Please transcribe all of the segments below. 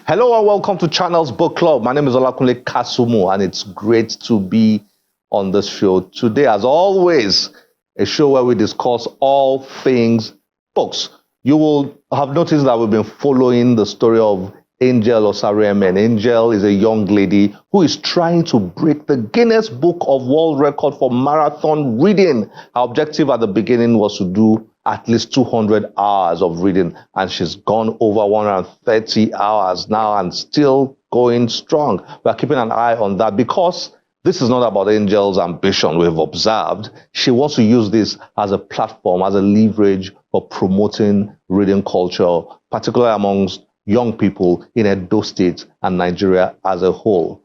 Hello and welcome to Channels Book Club. My name is Olakunle Kasumu and it's great to be on this show today. As always, a show where we discuss all things books. You will have noticed that we've been following the story of Angel Osariemen. Angel is a young lady who is trying to break the Guinness Book of World Record for marathon reading. Her objective at the beginning was to do at least 200 hours of reading, and she's gone over 130 hours now and still going strong. We're keeping an eye on that because this is not about Angel's ambition. We've observed she wants to use this as a platform, as a leverage for promoting reading culture, particularly amongst young people in Edo State and Nigeria as a whole.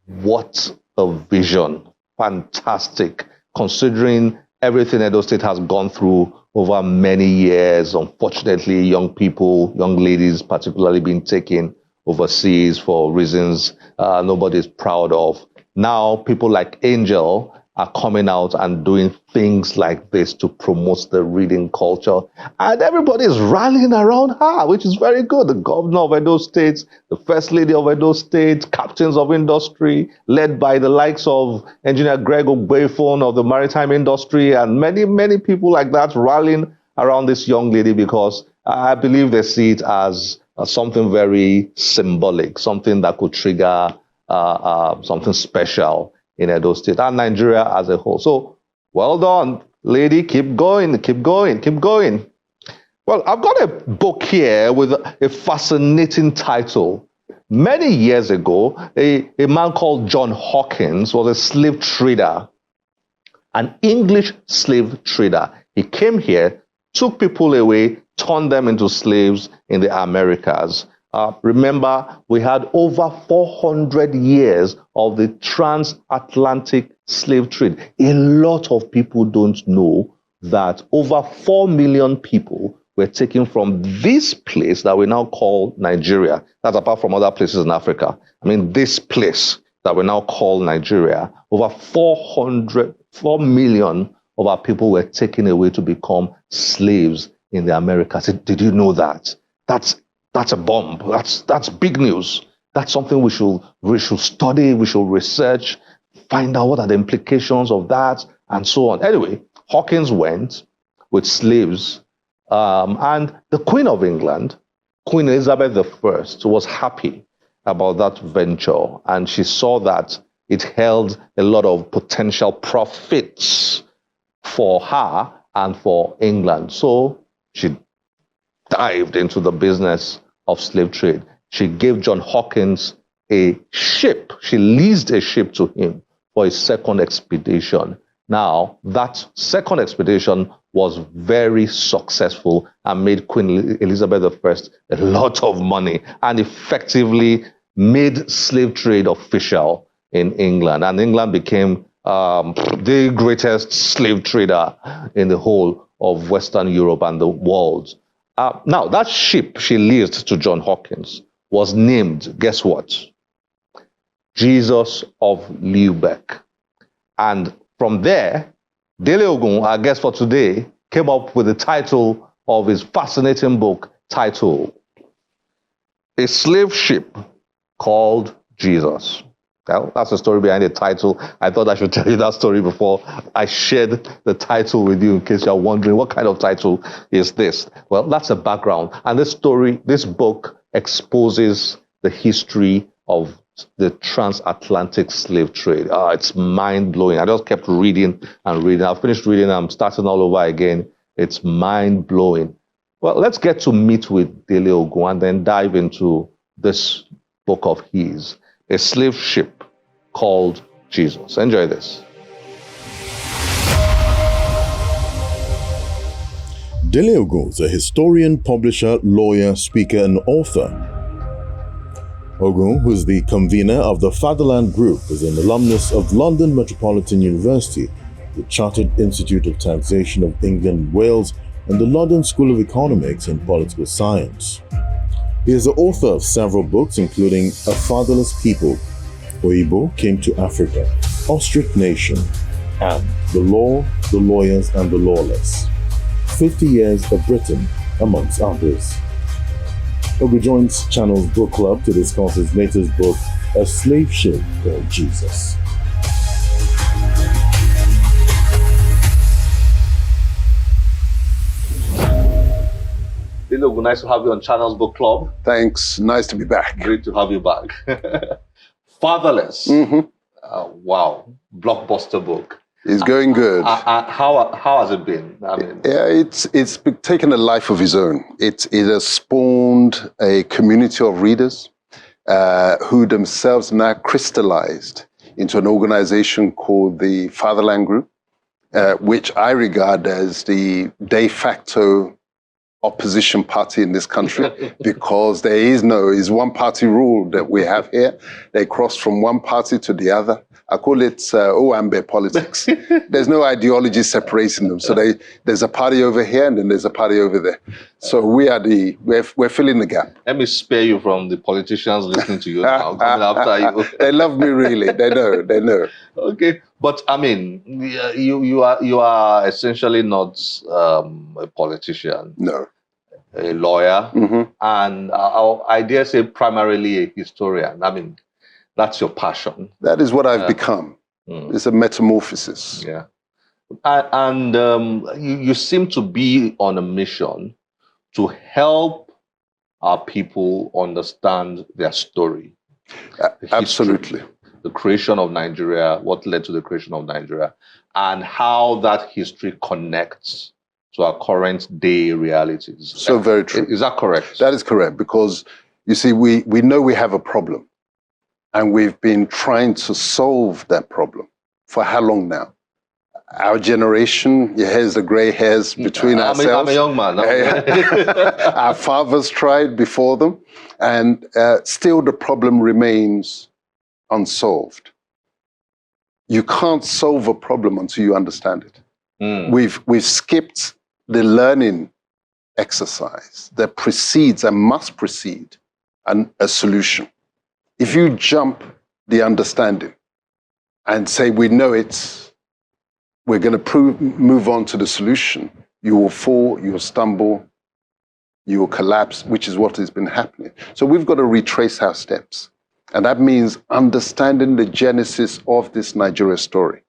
What a vision. Fantastic, considering everything Edo State has gone through over many years. Unfortunately, young people, young ladies particularly, being taken overseas for reasons nobody is proud of. Now, people like Angel are coming out and doing things like this to promote the reading culture. And everybody is rallying around her, which is very good. The governor of Edo State, the first lady of Edo State, captains of industry, led by the likes of Engineer Greg Ogbefon of the maritime industry, and many, many people like that rallying around this young lady because I believe they see it as something very symbolic, something that could trigger something special in Edo State and Nigeria as a whole. So, well done, lady. Keep going, keep going, keep going. Well, I've got a book here with a fascinating title. Many years ago, a man called John Hawkins was a slave trader, an English slave trader. He came here, took people away, turned them into slaves in the Americas. Remember, we had over 400 years of the transatlantic slave trade. A lot of people don't know that over 4 million people were taken from this place that we now call Nigeria. That's apart from other places in Africa. I mean, this place that we now call Nigeria, over 4 million of our people were taken away to become slaves in the Americas. Did you know that? That's a bomb. That's big news. That's something we should study, we should research, find out what are the implications of that, and so on. Anyway, Hawkins went with slaves, and the Queen of England, Queen Elizabeth I, was happy about that venture, and she saw that it held a lot of potential profits for her and for England. So she dived into the business of slave trade. She gave John Hawkins a ship. She leased a ship to him for his second expedition. Now, that second expedition was very successful and made Queen Elizabeth I a lot of money and effectively made slave trade official in England. And England became the greatest slave trader in the whole of Western Europe and the world. Now, that ship she leased to John Hawkins was named, guess what? Jesus of Lubeck. And from there, Dele Ogun, our guest for today, came up with the title of his fascinating book titled A Slave Ship Called Jesus. Well, that's the story behind the title. I thought I should tell you that story before I shared the title with you in case you're wondering what kind of title is this. Well, that's a background. And this book exposes the history of the transatlantic slave trade. It's mind-blowing. I just kept reading and reading. I finished reading. I'm starting all over again. It's mind-blowing. Well, let's get to meet with Dele Ogun and then dive into this book of his, A Slave Ship Called Jesus. Enjoy this. Dele Ogun is a historian, publisher, lawyer, speaker, and author. Ogun, who is the convener of the Fatherland Group, is an alumnus of London Metropolitan University, the Chartered Institute of Taxation of England and Wales, and the London School of Economics and Political Science. He is the author of several books, including A Fatherless People, Oyibo Came to Africa, Ostrich Nation, and The Law, the Lawyers, and the Lawless. 50 Years of Britain, amongst others. Obi joins Channel's book club to discuss his latest book, A Slave Ship Called Jesus. Dilo, nice to have you on Channel's book club. Thanks. Nice to be back. Great to have you back. Fatherless. Wow. Blockbuster book. It's going good. How has it been? I mean, Yeah, it's taken a life of its own. It has spawned a community of readers who themselves now crystallized into an organization called the Fatherland Group, which I regard as the de facto opposition party in this country, because there is one party rule that we have here. They cross from one party to the other. I call it Owambe politics. There's no ideology separating them. So there's a party over here and then there's a party over there. So we're filling the gap. Let me spare you from the politicians listening to you now, coming after you. They love me really. They know. Okay, but I mean, you are essentially not a politician. No. A lawyer, and I dare say primarily a historian. I mean, that's your passion. That is what I've become. It's a metamorphosis. Yeah. And you seem to be on a mission to help our people understand their story. Absolutely. The creation of Nigeria, what led to the creation of Nigeria, and how that history connects to our current day realities. So very true. Is that correct? That is correct, because you see, we know we have a problem, and we've been trying to solve that problem for how long now? Our generation, here's the gray hairs between ourselves. I'm a young man. Our fathers tried before them, and still the problem remains unsolved. You can't solve a problem until you understand it. We've skipped the learning exercise that precedes and must precede a solution. If you jump the understanding and say, we know it, we're going to move on to the solution, you will fall, you will stumble, you will collapse, which is what has been happening. So we've got to retrace our steps. And that means understanding the genesis of this Nigeria story.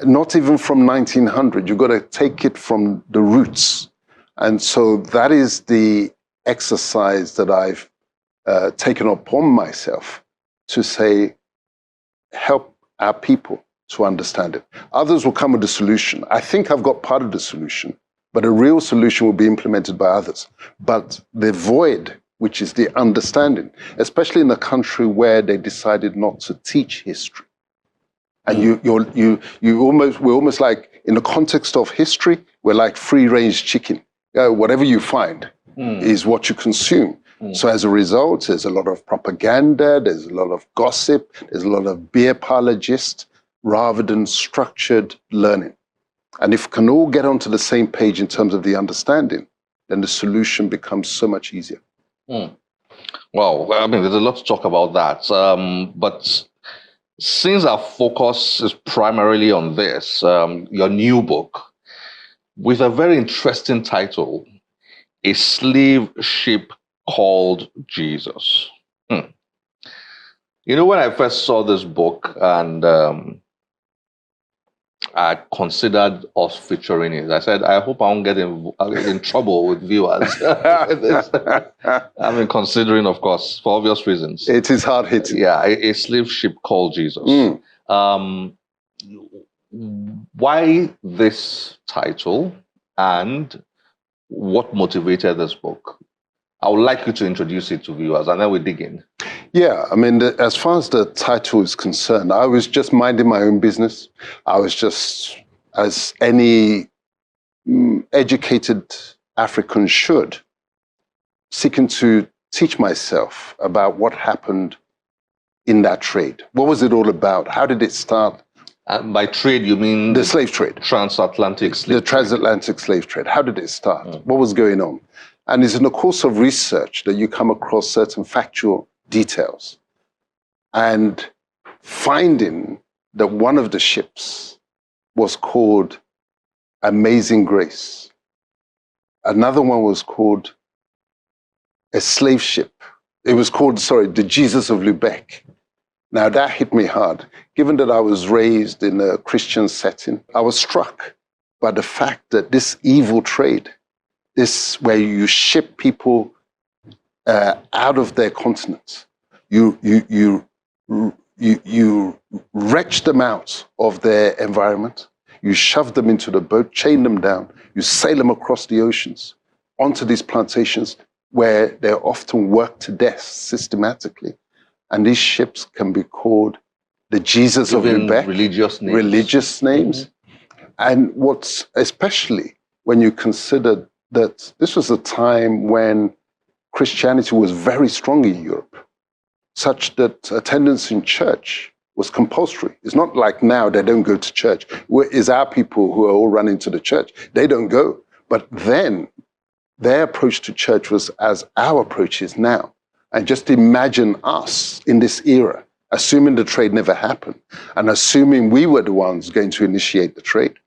Not even from 1900, you've got to take it from the roots. And so that is the exercise that I've taken upon myself to say, help our people to understand it. Others will come with the solution. I think I've got part of the solution, but a real solution will be implemented by others. But the void, which is the understanding, especially in a country where they decided not to teach history. And we're almost like, in the context of history, we're like free-range chicken. Whatever you find is what you consume. So as a result, there's a lot of propaganda, there's a lot of gossip, there's a lot of beer parlor gist, rather than structured learning. And if we can all get onto the same page in terms of the understanding, then the solution becomes so much easier. Well, I mean, there's a lot to talk about that. But since our focus is primarily on this, your new book, with a very interesting title, A Slave Ship Called Jesus. You know, when I first saw this book and I considered us featuring it, I said, I hope I won't get in trouble with viewers. I mean, considering, of course, for obvious reasons. It is hard hitting. Yeah, a slave ship called Jesus. Why this title and what motivated this book? I would like you to introduce it to viewers and then we dig in. Yeah, I mean, as far as the title is concerned, I was just minding my own business. I was just, as any educated African should, seeking to teach myself about what happened in that trade. What was it all about? How did it start? By trade, you mean the slave trade. Transatlantic slave The transatlantic slave trade. How did it start? What was going on? And it's in the course of research that you come across certain factual details. And finding that one of the ships was called Amazing Grace. Another one was called a slave ship. It was called, the Jesus of Lubeck. Now that hit me hard. Given that I was raised in a Christian setting, I was struck by the fact that this evil trade, this where you ship people out of their continents, you wrench them out of their environment, you shove them into the boat, chain them down, you sail them across the oceans onto these plantations where they're often worked to death systematically. And these ships can be called the Jesus of Lubeck. Religious names. Religious names. Mm-hmm. And what's especially when you consider that this was a time when Christianity was very strong in Europe, such that attendance in church was compulsory. It's not like now they don't go to church. It's our people who are all running to the church. They don't go. But then their approach to church was as our approach is now. And just imagine us in this era, assuming the trade never happened, and assuming we were the ones going to initiate the trade.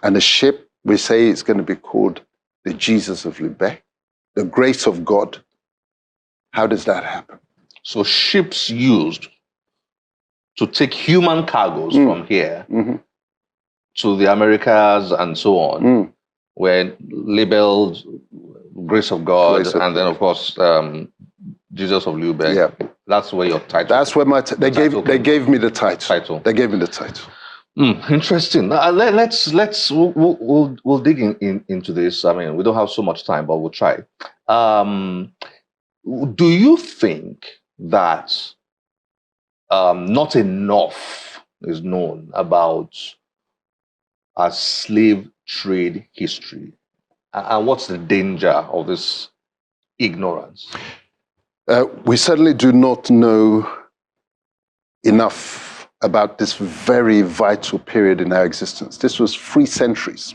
And the ship, we say, is going to be called the Jesus of Lubeck, the grace of God. How does that happen? So ships used to take human cargoes from here to the Americas and so on were labeled grace of God, and then of course Jesus of Lubeck. Yeah, that's where your title. That's where they gave me the title. They gave me the title. Interesting. We'll dig into this. I mean, we don't have so much time, but we'll try. Do you think that not enough is known about our slave trade history? And what's the danger of this ignorance? We certainly do not know enough about this very vital period in our existence. This was 3 centuries.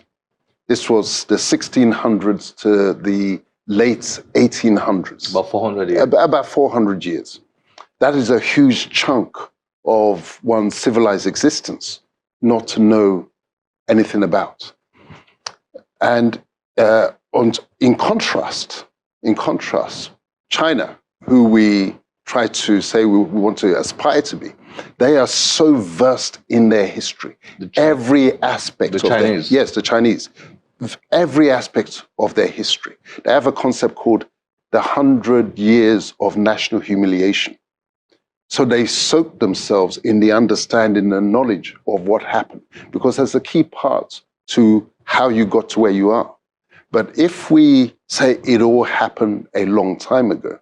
This was the 1600s to the late 1800s. About 400 years. About 400 years. That is a huge chunk of one's civilized existence not to know anything about. And in contrast, China, who we try to say we want to aspire to be, they are so versed in their history. Every aspect of Chinese. The Chinese. Every aspect of their history. They have a concept called the 100 years of national humiliation. So they soak themselves in the understanding and knowledge of what happened, because that's a key part to how you got to where you are. But if we say it all happened a long time ago,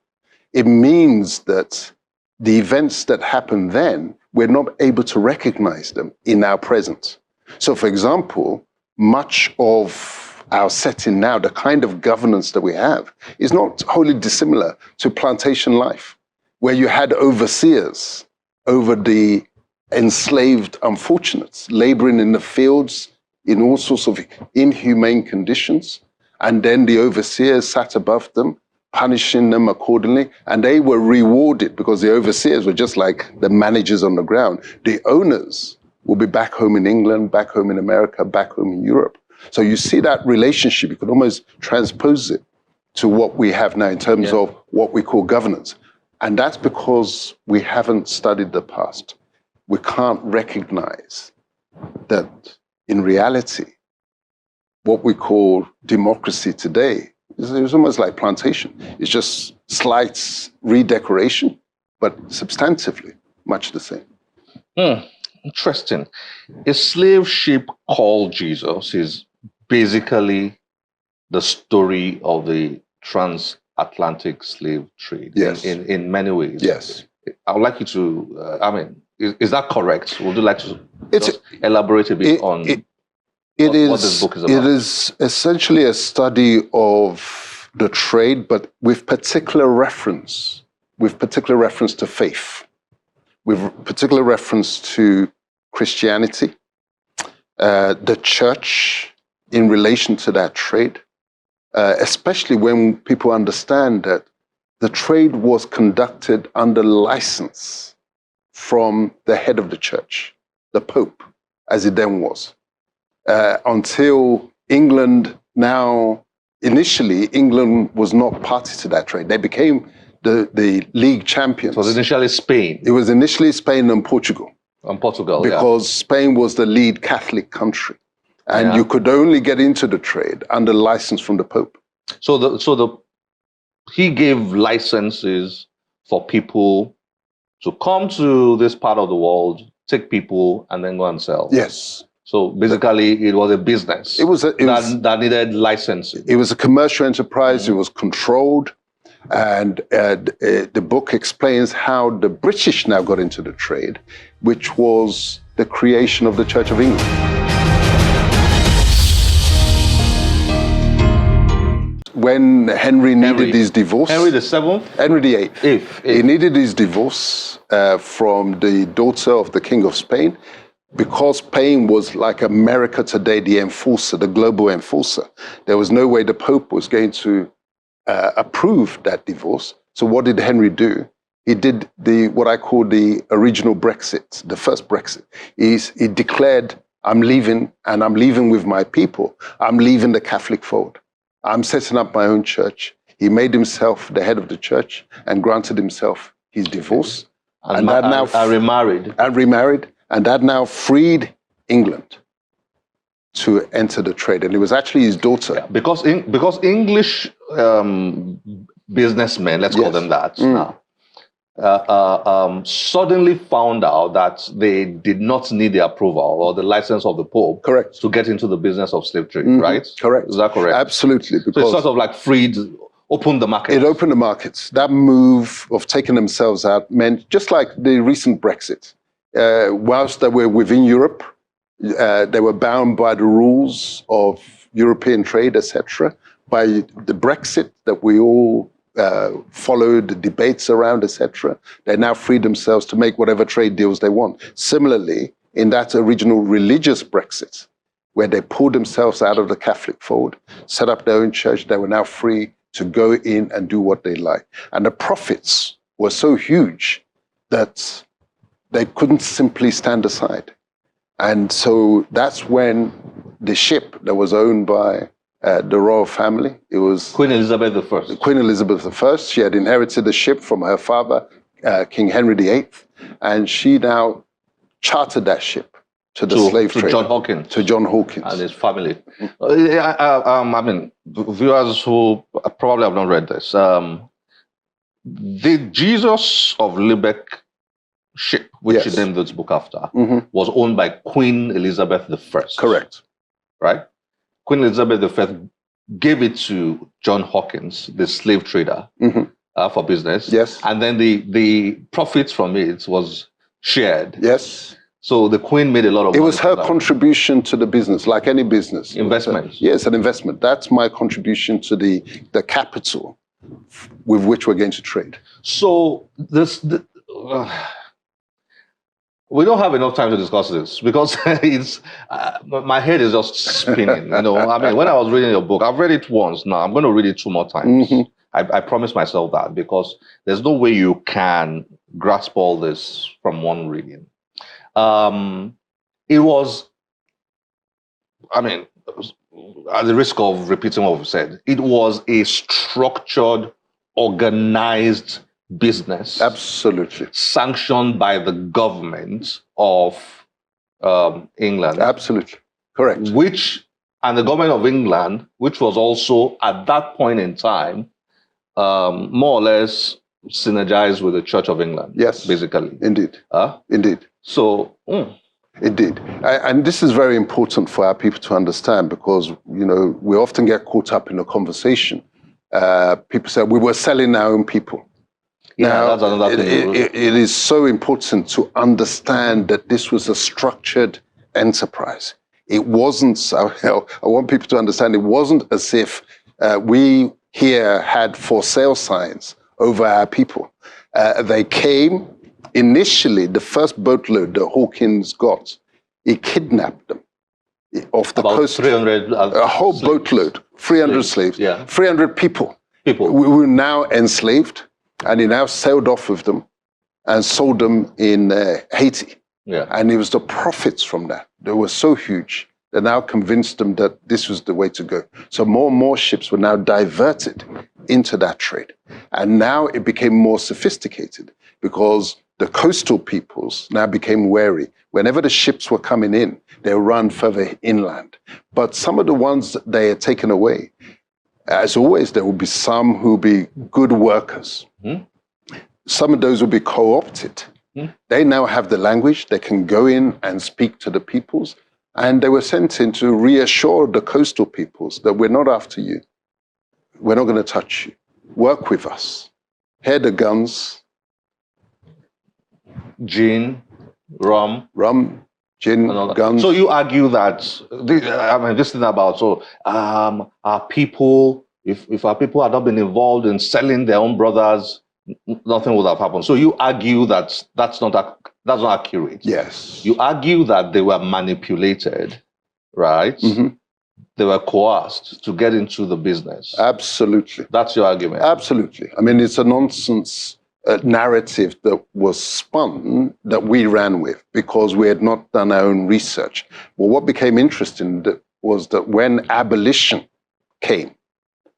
it means that the events that happened then, we're not able to recognize them in our present. So for example, much of our setting now, the kind of governance that we have, is not wholly dissimilar to plantation life, where you had overseers over the enslaved unfortunates, laboring in the fields in all sorts of inhumane conditions, and then the overseers sat above them, punishing them accordingly, and they were rewarded because the overseers were just like the managers on the ground. The owners will be back home in England, back home in America, back home in Europe. So you see that relationship, you could almost transpose it to what we have now in terms of what we call governance. And that's because we haven't studied the past. We can't recognize that in reality, what we call democracy today is almost like plantation. It's just slight redecoration, but substantively much the same. Interesting. A slave ship called Jesus is basically the story of the transatlantic slave trade. Yes. In many ways. Yes. I would like you to, is that correct? Would you like to elaborate a bit on what this book is about? It is essentially a study of the trade, but with particular reference to faith, with particular reference to Christianity, the church in relation to that trade, especially when people understand that the trade was conducted under license from the head of the church, the Pope, as it then was. Until England now initially, England was not party to that trade. They became the league champions. It was initially Spain. It was initially Spain and Portugal. And Portugal, because Spain was the lead Catholic country. And Yeah. you could only get into the trade under license from the Pope. He gave licenses for people to come to this part of the world, take people, and then go and sell. Yes. So basically, it was a business. That needed licensing. It was a commercial enterprise. It was controlled. And the book explains how the British now got into the trade, which was the creation of the Church of England. When Henry needed his divorce. Henry the Seventh? Henry the Eighth. He needed his divorce from the daughter of the King of Spain, because Spain was like America today, the enforcer, the global enforcer. There was no way the Pope was going to approve that divorce. So what did Henry do? He did what I call the original Brexit, the first Brexit. He declared, I'm leaving, and I'm leaving with my people. I'm leaving the Catholic fold. I'm setting up my own church. He made himself the head of the church and granted himself his divorce. And remarried. And that now freed England to enter the trade. And it was actually his daughter. Yeah, because English businessmen, let's call them that now, suddenly found out that they did not need the approval or the license of the Pope. Correct. To get into the business of slave trade, right? Correct. Is that correct? Absolutely. So it's sort of like opened the market. It opened the markets. That move of taking themselves out meant, just like the recent Brexit, whilst they were within Europe, they were bound by the rules of European trade, etc. By the Brexit that we all followed, the debates around, etc. They now free themselves to make whatever trade deals they want. Similarly, in that original religious Brexit, where they pulled themselves out of the Catholic fold, set up their own church, they were now free to go in and do what they like. And the profits were so huge that they couldn't simply stand aside. And so that's when the ship that was owned by the royal family, it was Queen Elizabeth I. Queen Elizabeth I. She had inherited the ship from her father, King Henry VIII, and she now chartered that ship to the slave trade. To John Hawkins. And his family. I mean, viewers who probably have not read this, the Jesus of Lubeck ship, which he named this book after, was owned by Queen Elizabeth I. Correct. Right? Queen Elizabeth I gave it to John Hawkins, the slave trader, for business. Yes. And then the profits from it was shared. Yes. So the Queen made a lot of money. It was her contribution to the business, like any business. Investment. Yes, an investment. That's my contribution to the capital with which we're going to trade. So we don't have enough time to discuss this because it's my head is just spinning. I mean, when I was reading your book, I've read it once. Now I'm going to read it 2 more times. I promised myself that, because there's no way you can grasp all this from one reading. It was, I mean, at the risk of repeating what we've said, it was a structured, organized business. Absolutely. Sanctioned by the government of England. Absolutely. Correct. And the government of England, which was also at that point in time, more or less synergized with the Church of England. Yes. Basically. Indeed. Indeed. So, Indeed. And this is very important for our people to understand, because, we often get caught up in a conversation. People say, we were selling our own people. Yeah, that's another thing. It is so important to understand that this was a structured enterprise. It wasn't, I want people to understand, it wasn't as if we here had for sale signs over our people. They came, initially, the first boatload that Hawkins got, he kidnapped them off the coast. 300 a whole slaves. Boatload, 300 slaves, yeah. 300 people. We were now enslaved, and he now sailed off with them and sold them in Haiti. Yeah. And it was the profits from that. They were so huge They now convinced them that this was the way to go. So more and more ships were now diverted into that trade. And now it became more sophisticated because the coastal peoples now became wary. Whenever the ships were coming in, they would run further inland. But some of the ones that they had taken away, as always, there would be some who would be good workers. Some of those would be co-opted. They now have the language, they can go in and speak to the peoples. And they were sent in to reassure the coastal peoples that we're not after you. We're not going to touch you. Work with us. Here are the guns. Gin, rum, gin, guns. So you argue that, this thing about, our people, if our people had not been involved in selling their own brothers, nothing would have happened. So you argue that that's not accurate. Yes. You argue that they were manipulated, right? They were coerced to get into the business. Absolutely. That's your argument. Absolutely. I mean, it's a nonsense narrative that was spun that we ran with because we had not done our own research. Well, what became interesting was that when abolition came,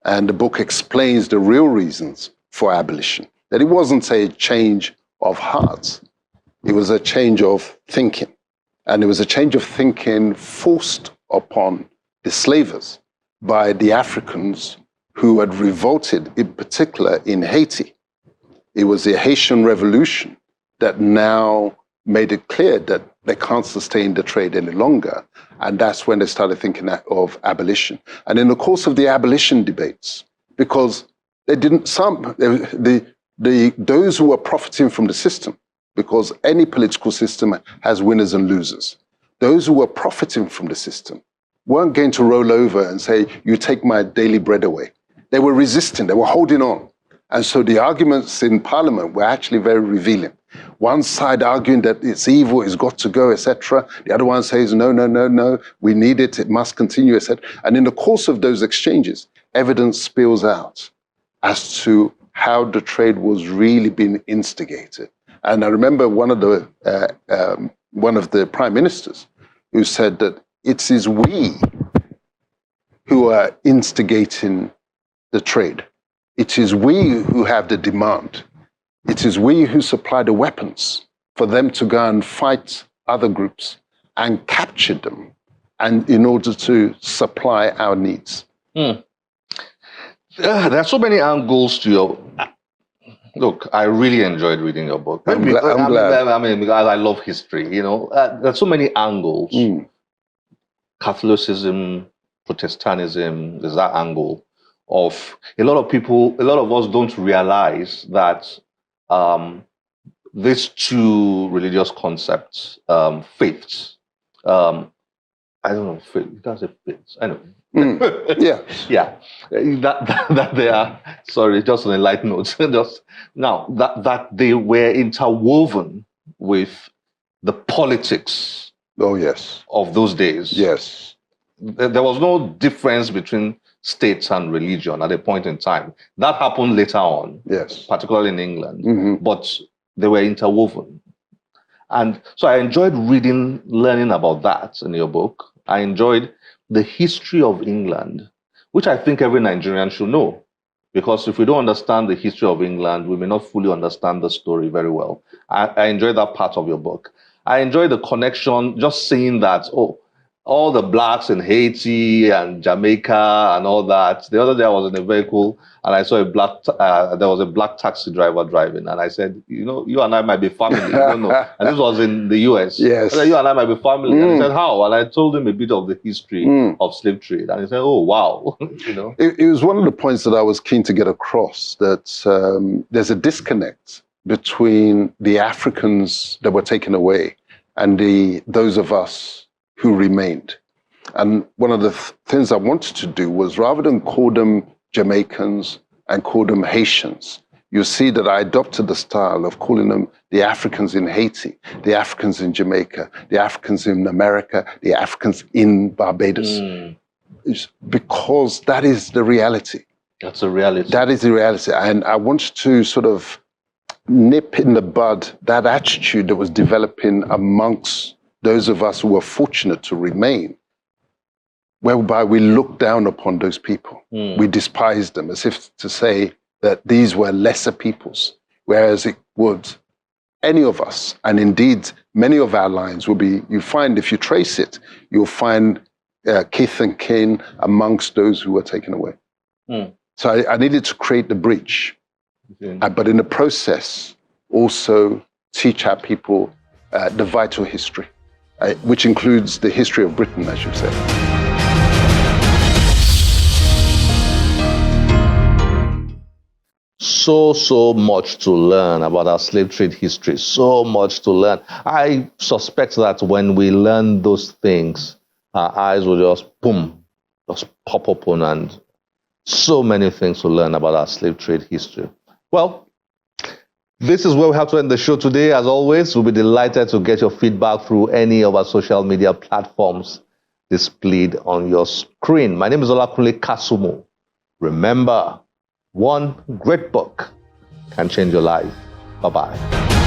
and the book explains the real reasons for abolition, that it wasn't a change of hearts, it was a change of thinking. And it was a change of thinking forced upon the slavers by the Africans who had revolted, in particular in Haiti. It was the Haitian Revolution that now made it clear that they can't sustain the trade any longer. And that's when they started thinking of abolition. And in the course of the abolition debates, because they didn't, those who were profiting from the system, because any political system has winners and losers, those who were profiting from the system weren't going to roll over and say, you take my daily bread away. They were resisting, they were holding on. And so the arguments in Parliament were actually very revealing. One side arguing that it's evil, it's got to go, etc. The other one says, no, we need it, it must continue, etc. And in the course of those exchanges, evidence spills out as to how the trade was really being instigated. And I remember one of the prime ministers who said that it is we who are instigating the trade. It is we who have the demand. It is we who supply the weapons for them to go and fight other groups and capture them, and in order to supply our needs. There are so many angles to your... Look, I really enjoyed reading your book. I'm glad. I mean, because I love history, there's so many angles. Catholicism, Protestantism, there's that angle of a lot of us don't realize that these two religious concepts, faiths, I don't know, faith, you can't say faiths, anyway. Yeah. That they are, sorry, just on a light note, that they were interwoven with the politics. Oh, yes. Of those days. Yes. There was no difference between states and religion at a point in time. That happened later on, yes, particularly in England, but they were interwoven. And so I enjoyed learning about that in your book. I enjoyed the history of England, which I think every Nigerian should know. Because if we don't understand the history of England, we may not fully understand the story very well. I enjoyed that part of your book. I enjoyed the connection, just seeing that, all the blacks in Haiti and Jamaica and all that. The other day I was in a vehicle and I saw there was a black taxi driver driving, and I said, you and I might be family. I don't know. And this was in the US. Yes. I said, you and I might be family. And he said, how? And I told him a bit of the history of slave trade. And he said, oh, wow. It was one of the points that I was keen to get across, that there's a disconnect between the Africans that were taken away and those of us who remained. And one of the things I wanted to do was, rather than call them Jamaicans and call them Haitians, you see that I adopted the style of calling them the Africans in Haiti, the Africans in Jamaica, the Africans in America, the Africans in Barbados. It's because that is the reality. That's a reality. That is the reality. And I wanted to sort of nip in the bud that attitude that was developing amongst those of us who were fortunate to remain, whereby we look down upon those people. We despise them, as if to say that these were lesser peoples, whereas it would any of us, and indeed many of our lines will be, you find if you trace it, you'll find kith and kin amongst those who were taken away. So I needed to create the bridge, but in the process also teach our people the vital history, which includes the history of Britain, I should say. So much to learn about our slave trade history. So much to learn. I suspect that when we learn those things, our eyes will just boom, just pop open, and so many things to learn about our slave trade history. Well, this is where we have to end the show today. As always, we'll be delighted to get your feedback through any of our social media platforms displayed on your screen. My name is Olakunle Kasumu. Remember, one great book can change your life. Bye-bye.